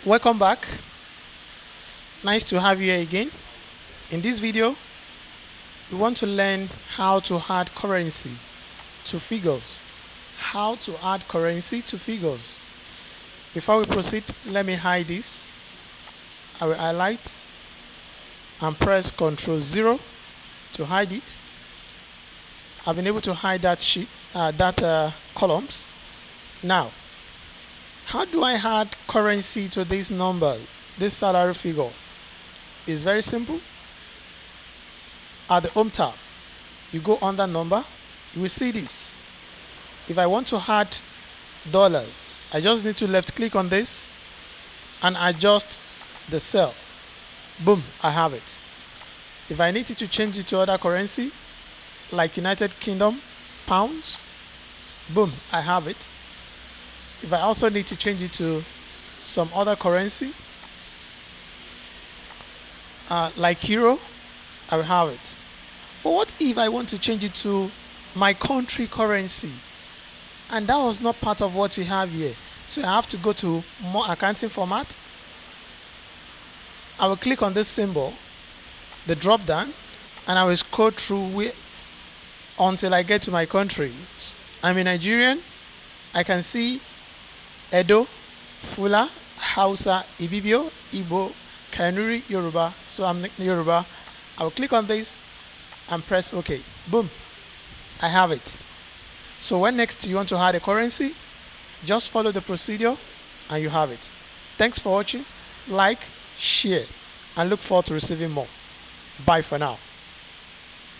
Welcome back. Nice to have you here again. In this video, we want to learn how to add currency to figures. How to add currency to figures. Before we proceed, let me hide this. I will highlight and press Ctrl 0 to hide it. I've been able to hide that columns. Now, how do I add currency to this number, this salary figure? It's very simple. At the home tab, you go under number, you will see this. If I want to add dollars, I just need to left click on this and adjust the cell. Boom, I have it. If I need to change it to other currency, like United Kingdom, pounds, boom, I have it. If I also need to change it to some other currency, like euro, I will have it. But what if I want to change it to my country currency? And that was not part of what we have here. So I have to go to more accounting format. I will click on this symbol, the drop down, and I will scroll through until I get to my country. I'm a Nigerian. I can see Edo, Fula, Hausa, Ibibio, Igbo, Kanuri, Yoruba. So I'm Yoruba. I will click on this and press OK. Boom. I have it. So when next you want to add a currency, just follow the procedure and you have it. Thanks for watching. Like, share, and look forward to receiving more. Bye for now.